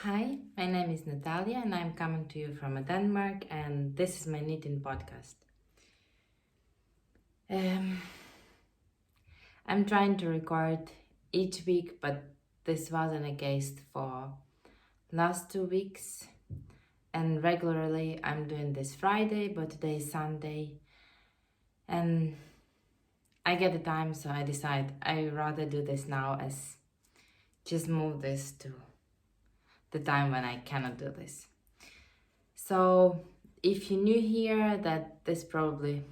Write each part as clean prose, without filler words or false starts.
Hi, my name is Natalia and I'm coming to you from Denmark and this is my knitting podcast. Um, I'm trying to record each week, but this wasn't a case for last 2 weeks. And regularly I'm doing this Friday, but today is Sunday. And I get the time, so I decide I rather do this now as just move this to the time when I cannot do this. So if you're new here, that this probably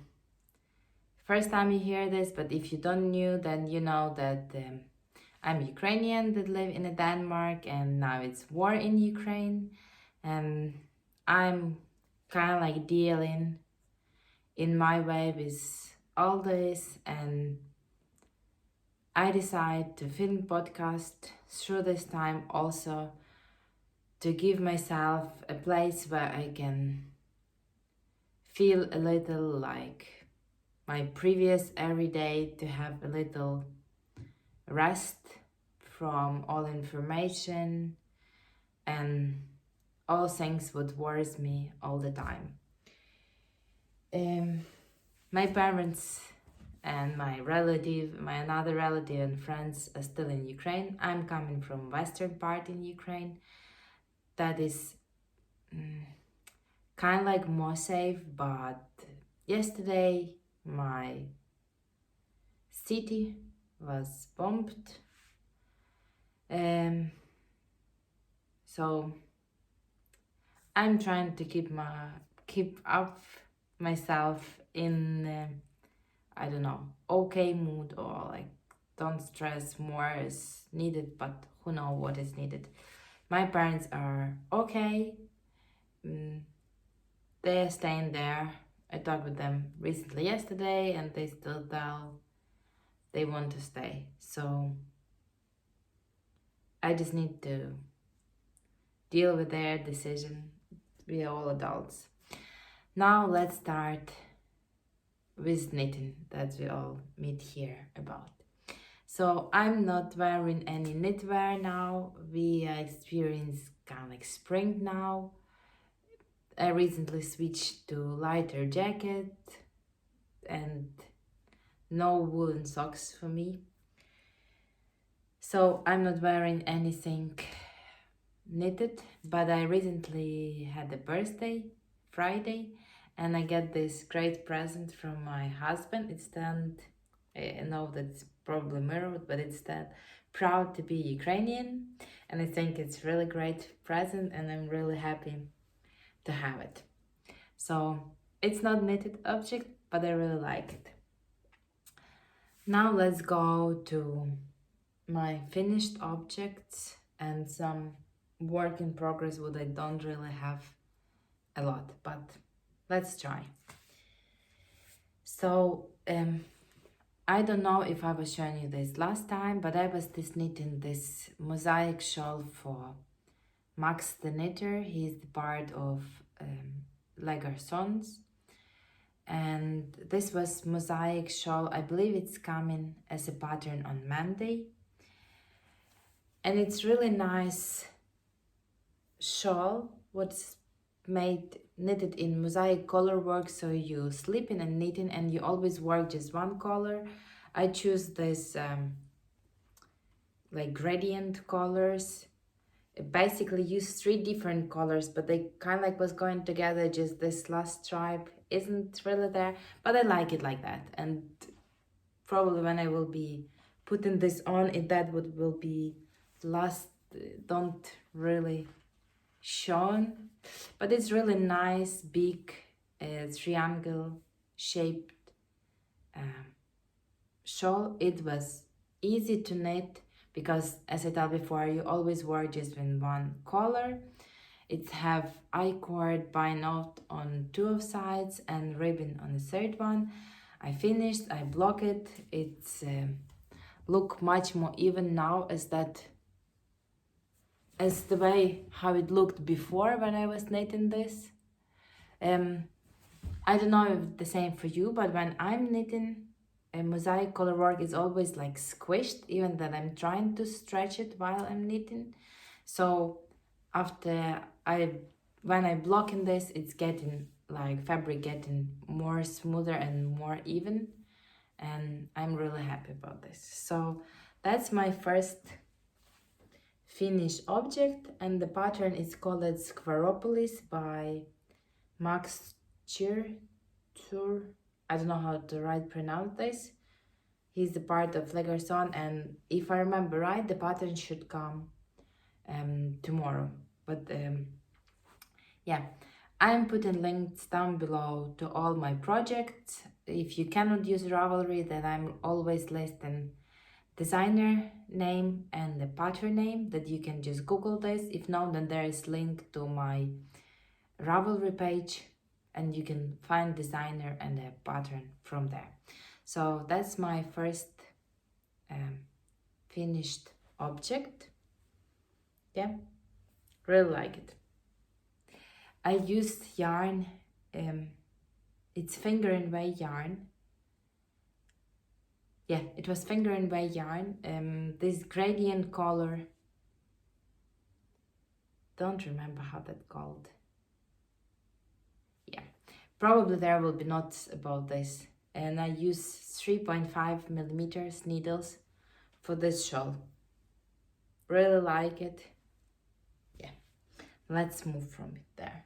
first time you hear this, but if you don't knew, then you know that I'm Ukrainian that live in Denmark and now it's war in Ukraine and I'm kind of like dealing in my way with all this and I decide to film podcast through this time also to give myself a place where I can feel a little like my previous everyday, to have a little rest from all information and all things what worries me all the time. My parents and my another relative and friends are still in Ukraine. I'm coming from western part in Ukraine. That is kind of like more safe, but yesterday my city was bombed. So I'm trying to keep up myself in I don't know, okay mood, or like don't stress more is needed, but who knows what is needed. My parents are okay. They're staying there. I talked with them recently yesterday and they still tell they want to stay. So I just need to deal with their decision. We are all adults. Now let's start with knitting that we all meet here about. So I'm not wearing any knitwear now. We experience kind of like spring now. I recently switched to lighter jacket and no woolen socks for me. So I'm not wearing anything knitted, but I recently had a birthday, Friday, and I get this great present from my husband. It's that, I know that's probably mirrored, but it's that proud to be Ukrainian, and I think it's really great present and I'm really happy to have it. So it's not knitted object, but I really like it. Now let's go to my finished objects and some work in progress what I don't really have a lot, but let's try. So I don't know if I was showing you this last time, but I was knitting this mosaic shawl for Max the knitter. He's the part of Legger Sons, and this was mosaic shawl. I believe it's coming as a pattern on Monday, and it's really nice shawl what's knitted in mosaic color work, so you slipping and knitting and you always work just one color. I choose this like gradient colors. I basically use 3 different colors, but they kind of like was going together. Just this last stripe isn't really there, but I like it like that. And probably when I will be putting this on, that will be last, don't really shown, but it's really nice big triangle shaped shawl. It was easy to knit because, as I told before, you always work just in one color. It have I-cord by knot on 2 of sides and ribbon on the 3rd one. I finished, I block it. It's look much more even now as the way how it looked before when I was knitting this. I don't know if the same for you, but when I'm knitting, a mosaic color work is always like squished, even that I'm trying to stretch it while I'm knitting. So after when I block in this, it's getting like fabric getting more smoother and more even, and I'm really happy about this. So that's my first finished object, and the pattern is called Squaropolis by Maxim Cyr. I don't know how to pronounce this. He's the part of Legerson, and if I remember right, the pattern should come tomorrow. But yeah, I'm putting links down below to all my projects. If you cannot use Ravelry, then I'm always listing designer name and the pattern name that you can just Google this. If not, then there is link to my Ravelry page and you can find designer and the pattern from there. So that's my first finished object. Yeah, really like it. I used yarn, it's finger and way yarn. Yeah, it was finger and way yarn. This gradient color, don't remember how that called. Yeah, probably there will be notes about this. And I use 3.5 millimeters needles for this shawl. Really like it. Yeah, let's move from it there.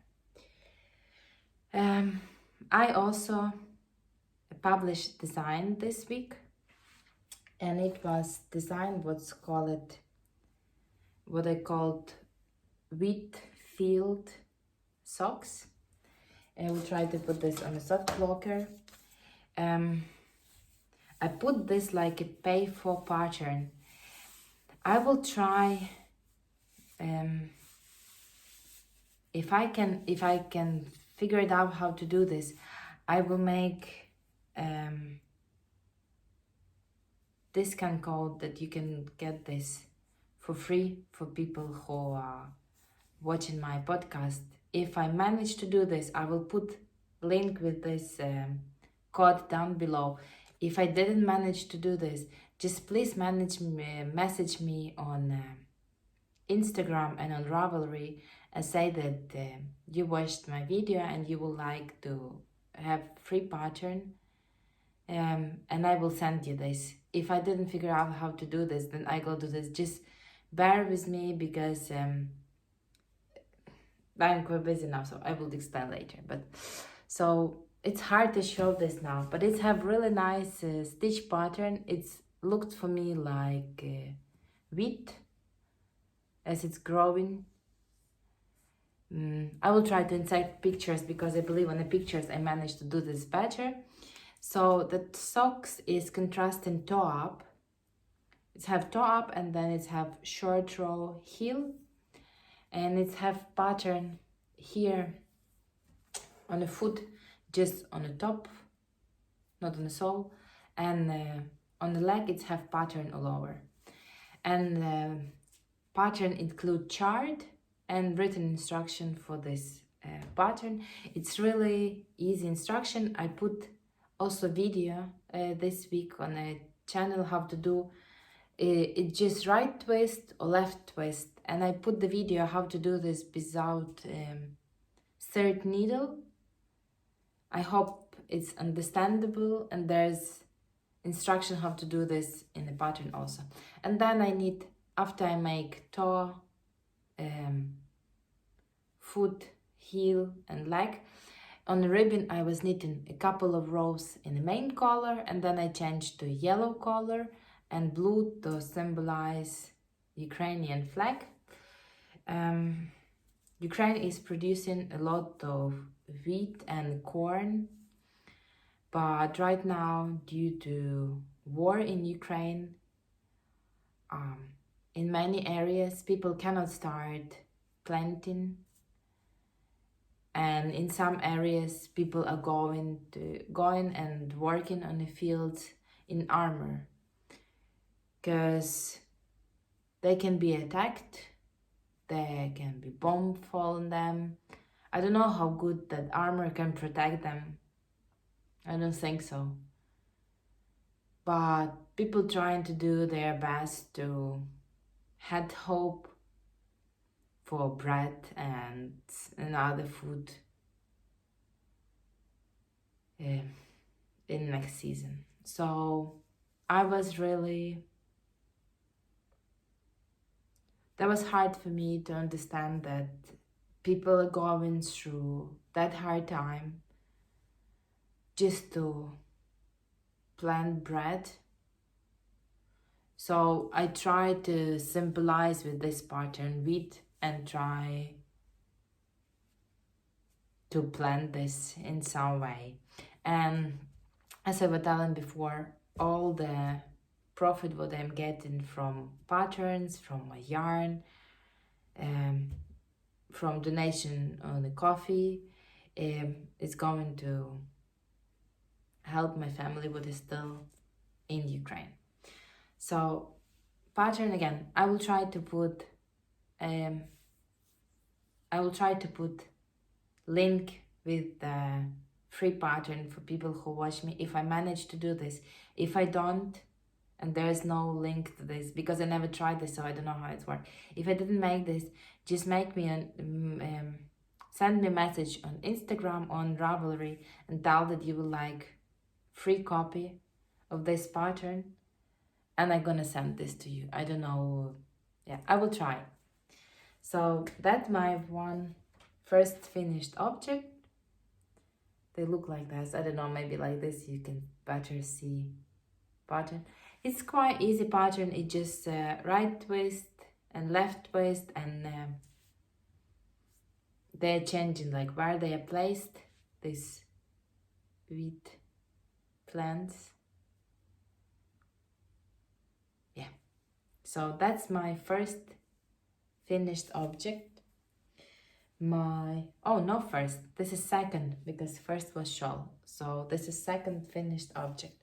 I also published design this week, and it was design what I called wheat field socks. And we try to put this on a soft blocker. I put this like a pay for pattern. I will try if I can figure it out how to do this, I will make discount code that you can get this for free for people who are watching my podcast. If I manage to do this, I will put link with this code down below. If I didn't manage to do this, just please message me on Instagram and on Ravelry and say that you watched my video and you would like to have free pattern, and I will send you this. If I didn't figure out how to do this, then I go do this. Just bear with me because I'm quite busy now, so I will explain later. But so it's hard to show this now, but it's have really nice stitch pattern. It's looked for me like wheat as it's growing. I will try to insert pictures because I believe on the pictures I managed to do this better. So the socks is contrasting toe up. It's have toe up and then it's have short row heel, and it's have pattern here on the foot, just on the top, not on the sole, and on the leg it's have pattern all over. And pattern include chart and written instruction for this pattern. It's really easy instruction. I put also video this week on a channel how to do it, just right twist or left twist, and I put the video how to do this without third needle. I hope it's understandable, and there's instruction how to do this in the pattern also. And then I need, after I make toe, foot, heel and leg, on the ribbon I was knitting a couple of rows in the main color, and then I changed to yellow color and blue to symbolize Ukrainian flag. Ukraine is producing a lot of wheat and corn, but right now, due to war in Ukraine, in many areas people cannot start planting, and in some areas people are going and working on the fields in armor because they can be attacked, there can be bomb fall on them. I don't know how good that armor can protect them. I don't think so. But people trying to do their best to have hope for bread and other food in next season. So I was really, that was hard for me to understand that people are going through that hard time just to plant bread. So I try to symbolize with this pattern wheat and try to plant this in some way. And as I was telling before, all the profit what I'm getting from patterns, from my yarn, from donation on the coffee, is going to help my family what is still in Ukraine. So pattern again, I will try to put link with the free pattern for people who watch me if I manage to do this. If I don't, and there is no link to this because I never tried this, so I don't know how it works. If I didn't make this, just make me send me a message on Instagram, on Ravelry, and tell that you would like free copy of this pattern, and I'm gonna send this to you. I don't know. Yeah, I will try. So that's my one first finished object. They look like this. I don't know, maybe like this you can better see pattern. It's quite easy pattern. It just right twist and left twist, and they're changing like where they are placed, these wheat plants. Yeah, so that's my first finished object. This is second, because first was shawl, so this is second finished object.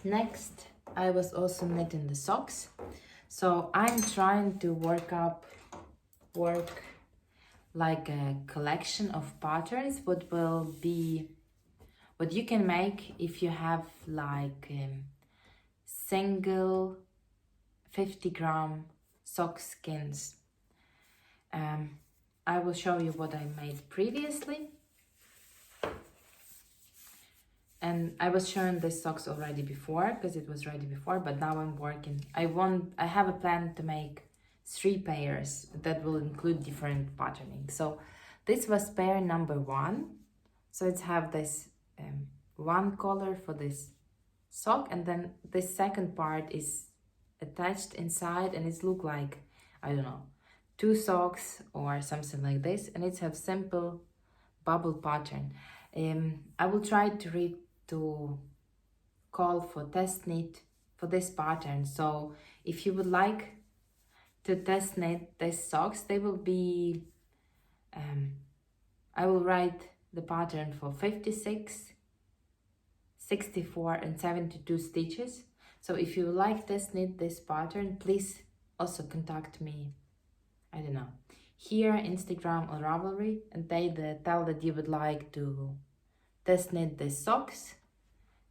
Next, I was also knitting the socks, so I'm trying to work like a collection of patterns what you can make if you have like single 50-gram sock skins. I will show you what I made previously. And I was showing this socks already before because it was ready before, but now I'm working. I have a plan to make 3 pairs that will include different patterning. So this was pair number 1. So it's have this one color for this sock, and then this second part is attached inside, and it look like, I don't know, 2 socks or something like this, and it's have simple bubble pattern. I will try to call for test knit for this pattern. So if you would like to test knit these socks, they will be I will write the pattern for 56, 64 and 72 stitches. So if you like test knit this pattern, please also contact me, I don't know, here, Instagram or Ravelry, and tell that you would like to test knit the socks.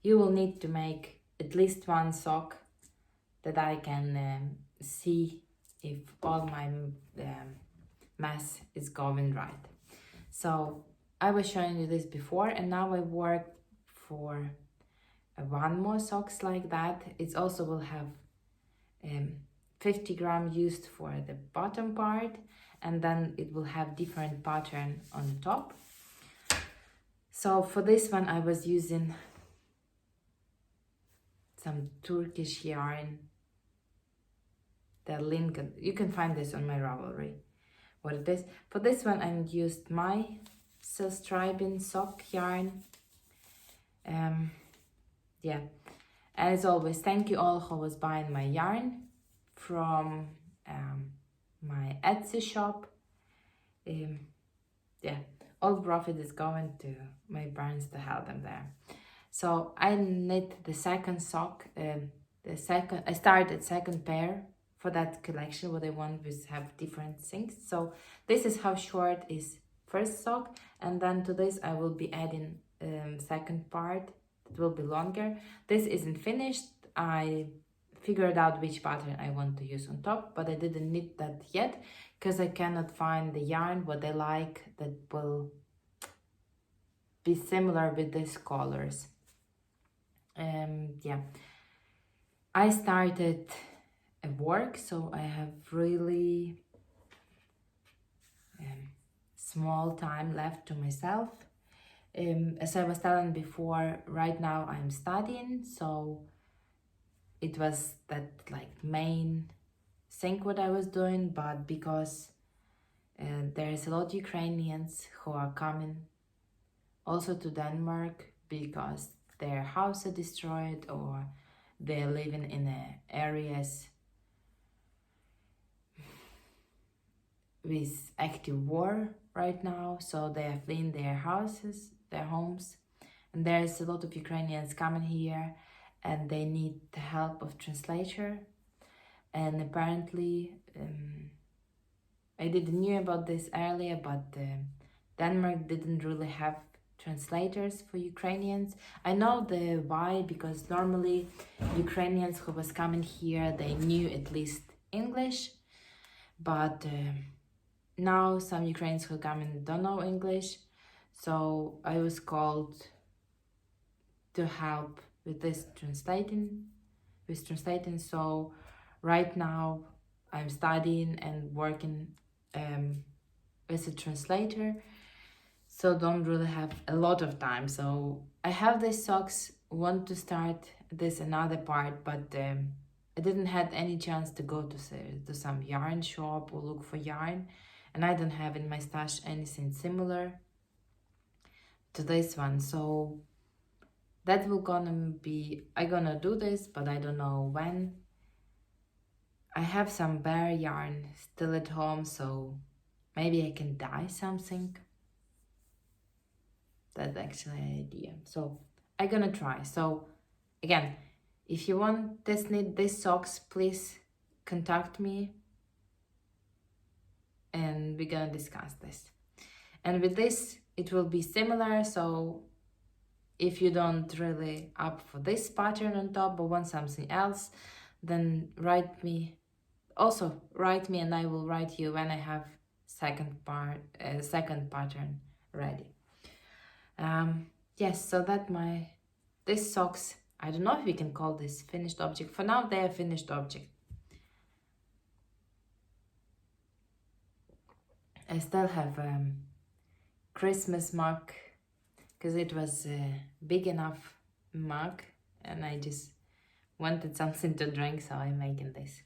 You will need to make at least 1 sock that I can see if all my mass is going right. So I was showing you this before, and now I work for 1 more socks like that. It also will have 50 gram used for the bottom part, and then it will have different pattern on the top. So for this one I was using some Turkish yarn. The link, you can find this on my Ravelry, what it is. For this one I used my striping sock yarn. Yeah, and as always, thank you all who was buying my yarn from my Etsy shop. Yeah, all profit is going to my brands to help them there. So I knit the second sock. I started second pair for that collection. What I want is have different things. So this is how short is first sock, and then to this I will be adding second part that will be longer. This isn't finished. I figured out which pattern I want to use on top, but I didn't knit that yet because I cannot find the yarn what I like that will be similar with these colors. Yeah, I started work, so I have really small time left to myself. As I was telling before, right now I'm studying, so it was that like main thing what I was doing, but because there's a lot of Ukrainians who are coming also to Denmark because their house are destroyed or they're living in areas with active war right now, so they are fleeing their houses, their homes, and there's a lot of Ukrainians coming here and they need the help of translator. And apparently I didn't knew about this earlier, but Denmark didn't really have translators for Ukrainians. I know the why, because normally Ukrainians who was coming here, they knew at least English, but now some Ukrainians who come in don't know English, so I was called to help with this translating. So right now I'm studying and working as a translator, so don't really have a lot of time. So I have these socks, want to start this another part, but I didn't have any chance to go to some yarn shop or look for yarn, and I don't have in my stash anything similar to this one. So that will gonna be, I gonna do this, but I don't know when. I have some bare yarn still at home, so maybe I can dye something. That's actually an idea. So I'm gonna try. So again, if you want this socks, please contact me and we're gonna discuss this. And with this, it will be similar. So if you don't really up for this pattern on top but want something else, then write me and I will write you when I have second pattern ready. Yes, so that this socks, I don't know if we can call this finished object. For now, they are finished object. I still have Christmas mug because it was a big enough mug and I just wanted something to drink, so I'm making this.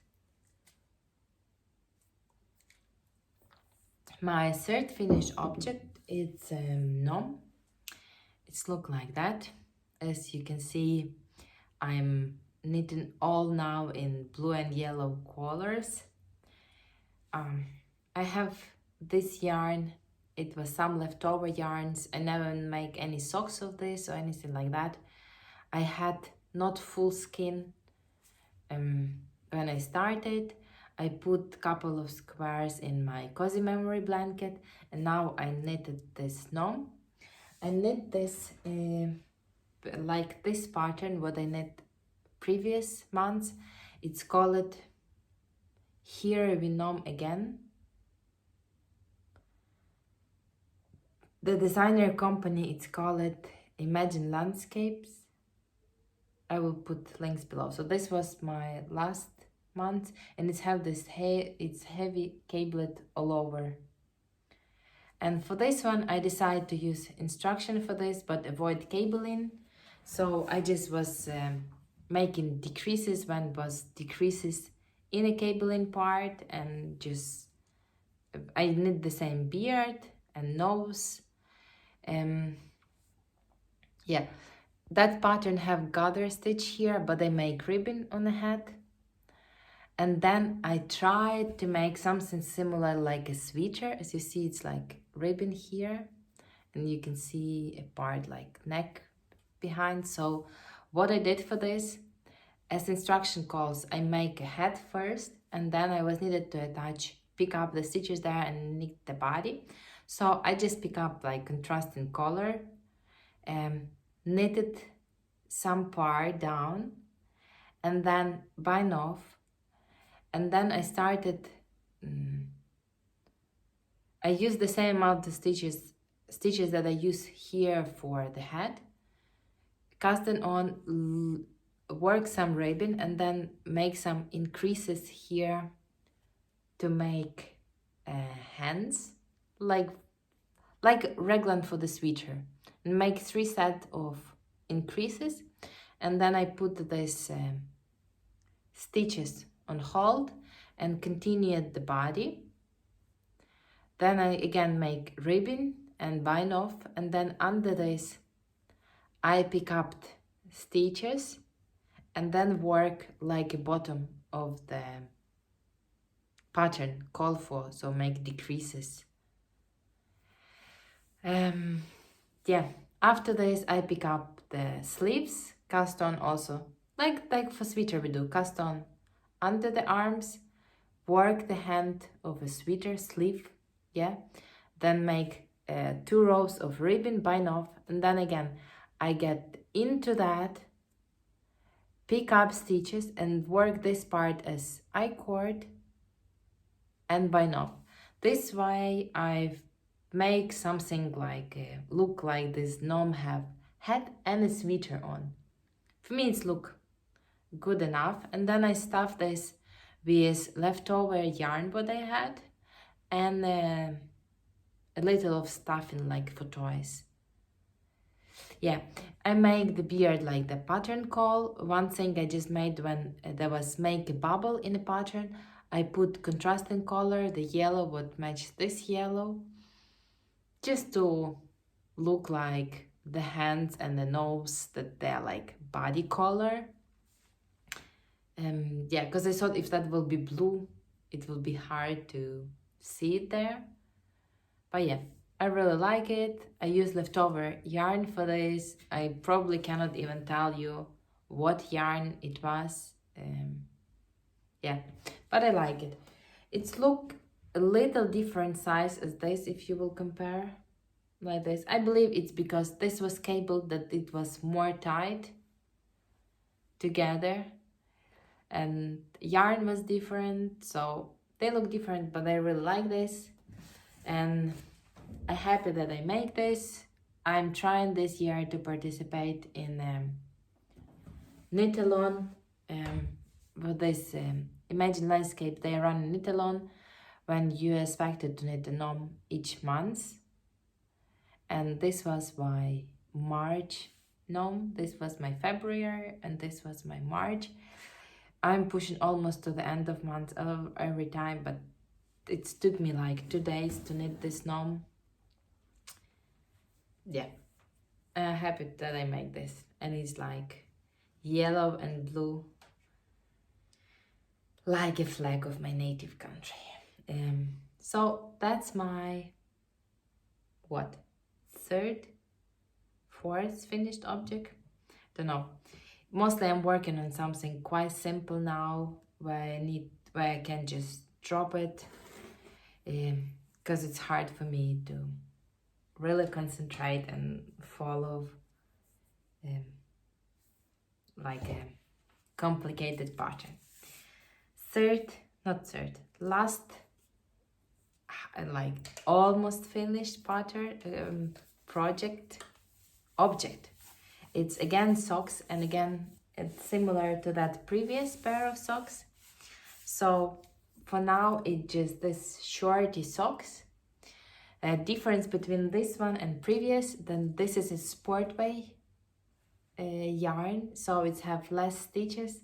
My third finished object is Gnome. It's look like that. As you can see, I'm knitting all now in blue and yellow colors. I have this yarn. It was some leftover yarns. I never make any socks of this or anything like that. I had not full skin when I started. I put a couple of squares in my cozy memory blanket, and now I knitted this gnome. I knit this like this pattern what I knit previous months. It's called Here We Gnome Again. The designer company, it's called Imagine Landscapes. I will put links below. So this was my last month, and it's have this it's heavy cablet all over. And for this one, I decided to use instruction for this, but avoid cabling. So I just was making decreases when it was decreases in a cabling part, and just I knit the same beard and nose. Yeah, that pattern have gather stitch here, but I make ribbon on the head. And then I tried to make something similar like a sweater. As you see, it's like ribbon here, and you can see a part like neck behind. So what I did for this, as instruction calls, I make a head first, and then I was needed to pick up the stitches there and knit the body. So I just pick up like contrasting color, knitted some part down, and then bind off. And then I started, I used the same amount of stitches that I use here for the head, cast it on, work some ribbon, and then make some increases here to make hands, like raglan for the sweater, and make 3 sets of increases, and then I put these stitches on hold and continue at the body. Then I again make ribbon and bind off, and then under this I pick up stitches and then work like a bottom of the pattern called for, so make decreases. Yeah, after this I pick up the sleeves, cast on also, like for sweater we do, cast on under the arms, work the hand of a sweater sleeve, yeah, then make 2 rows of ribbon, bind off, and then again I get into that, pick up stitches and work this part as I-cord and bind off. This way I make something like look like this gnome have hat and a sweater on. For me it's look good enough, and then I stuff this with leftover yarn what I had, and a little of stuffing like for toys. Yeah, I make the beard like the pattern call. One thing I just made when there was make a bubble in a pattern, I put contrasting color, the yellow would match this yellow, just to look like the hands and the nose, that they're like body color. Yeah, because I thought if that will be blue, it will be hard to see it there. But yeah, I really like it. I use leftover yarn for this. I probably cannot even tell you what yarn it was. Yeah, but I like it. It's look a little different size as this, if you will compare like this. I believe it's because this was cabled that it was more tight together, and yarn was different, so they look different, but I really like this, and I'm happy that I make this. I'm trying this year to participate in knit-along with this Imagine Landscape. They run a knit-along when you expected to knit a gnome each month, and this was my March gnome, this was my February, and this was my March. I'm pushing almost to the end of month every time, but it took me like 2 days to knit this gnome. Yeah, I'm happy that I make this, and it's like yellow and blue, like a flag of my native country. So that's my third, fourth finished object, don't know. Mostly I'm working on something quite simple now, where I can just drop it, because it's hard for me to really concentrate and follow like a complicated pattern. Last, like almost finished pattern object. It's again socks, and again it's similar to that previous pair of socks. So for now it's just this shorty socks. Difference between this one and previous, then this is a sportway yarn, so it have less stitches.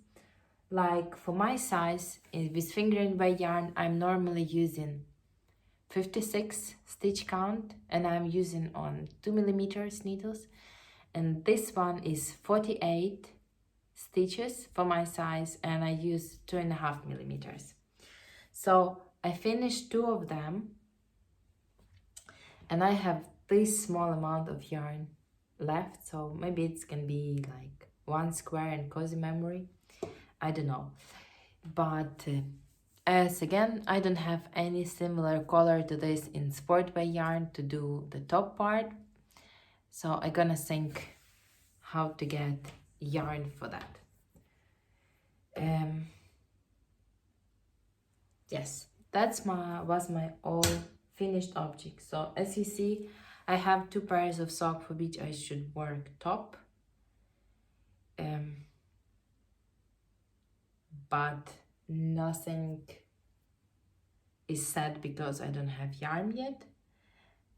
Like for my size, with fingering weight yarn, I'm normally using 56 stitch count, and I'm using on 2mm needles, and this one is 48 stitches for my size, and I use 2.5mm. So I finished 2 of them, and I have this small amount of yarn left, so maybe it's gonna be like 1 square in cozy memory, I don't know. But as again, I don't have any similar color to this in sportway yarn to do the top part, so I'm gonna think how to get yarn for that. Yes, that's was my all finished object. So as you see, I have 2 pairs of socks for which I should work top. But nothing is set because I don't have yarn yet.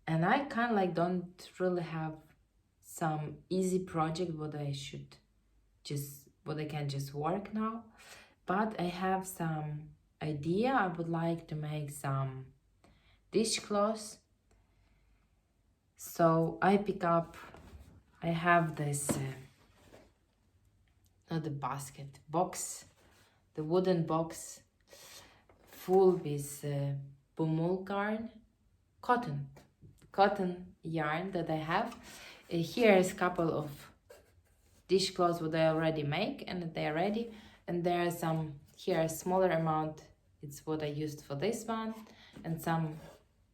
And I kind of like don't really have some easy project what I can just work now. But I have some idea. I would like to make some dishcloths. So I have this, not the basket, box, the wooden box full with bumul yarn, cotton yarn that I have. Here is a couple of dishcloths what I already make and they are ready. And there are some, here a smaller amount, it's what I used for this one, and some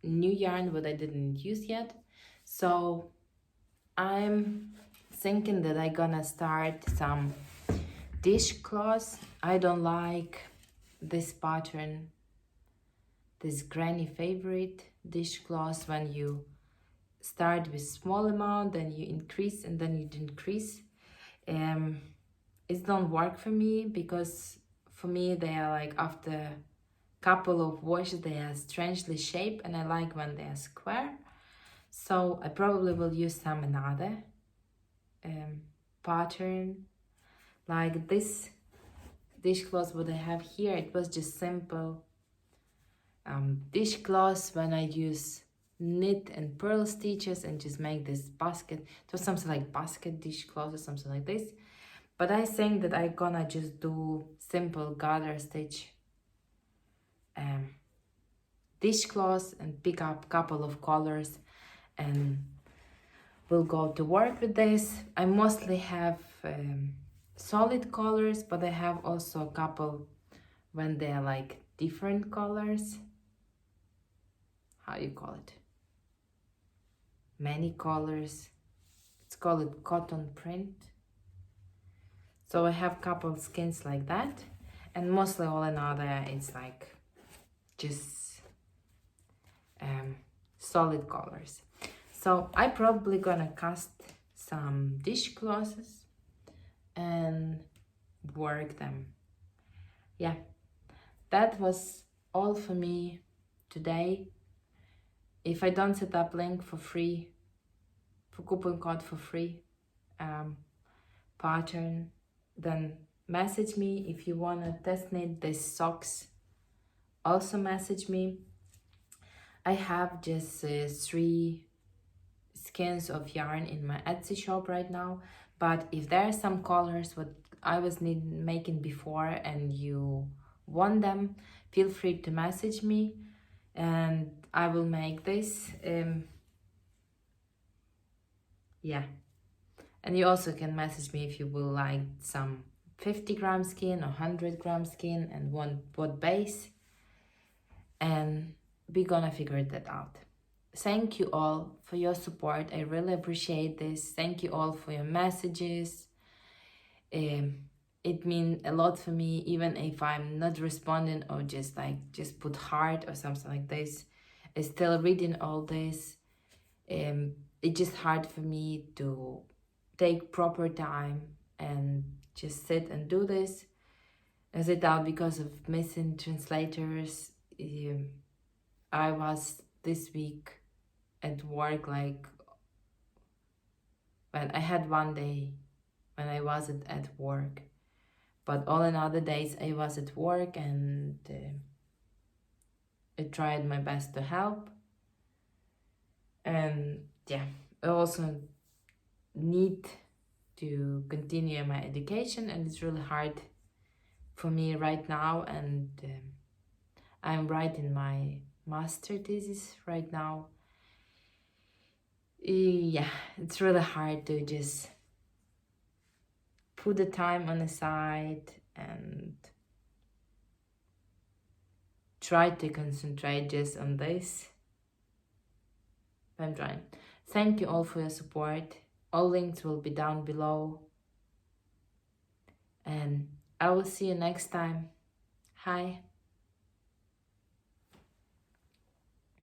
new yarn what I didn't use yet. So I'm thinking that I'm gonna start some dishcloths. I don't like this pattern, this granny favorite dishcloths when you start with small amount, then you increase and then you decrease. It don't work for me because for me they are like after couple of washes they are strangely shaped and I like when they are square. So I probably will use some another pattern like this dishcloth what I have here. It was just simple dishcloth when I use knit and purl stitches and just make this basket. It was something like basket dishcloth or something like this. But I think that I'm gonna just do simple garter stitch dishcloth and pick up couple of colors and we'll go to work with this. I mostly have solid colors, but I have also a couple when they're like different colors. How you call it? Many colors. It's called cotton print. So I have couple skins like that, and mostly all another it's like just solid colors. So I probably gonna cast some dishcloths and work them. Yeah, that was all for me today. If I don't set up link for free, for coupon code for free pattern, then message me. If you wanna test knit these socks, also message me. I have just 3 skeins of yarn in my Etsy shop right now, but if there are some colors what I was making before and you want them, feel free to message me and I will make this. Yeah, and you also can message me if you will like some 50-gram skin or 100-gram skin and want what base, and we're gonna figure that out. Thank you all for your support. I really appreciate this. Thank you all for your messages. It means a lot for me, even if I'm not responding or just put heart or something like this. I'm still reading all this. It's just hard for me to take proper time and just sit and do this. As it out because of missing translators. I was this week at work, like when I had one day when I wasn't at work, but all in other days I was at work and I tried my best to help. And yeah, I also need to continue my education and it's really hard for me right now, and I'm writing my master thesis right now. Yeah, it's really hard to just put the time on the side and try to concentrate just on this. I'm trying. Thank you all for your support. All links will be down below. And I will see you next time. Hi.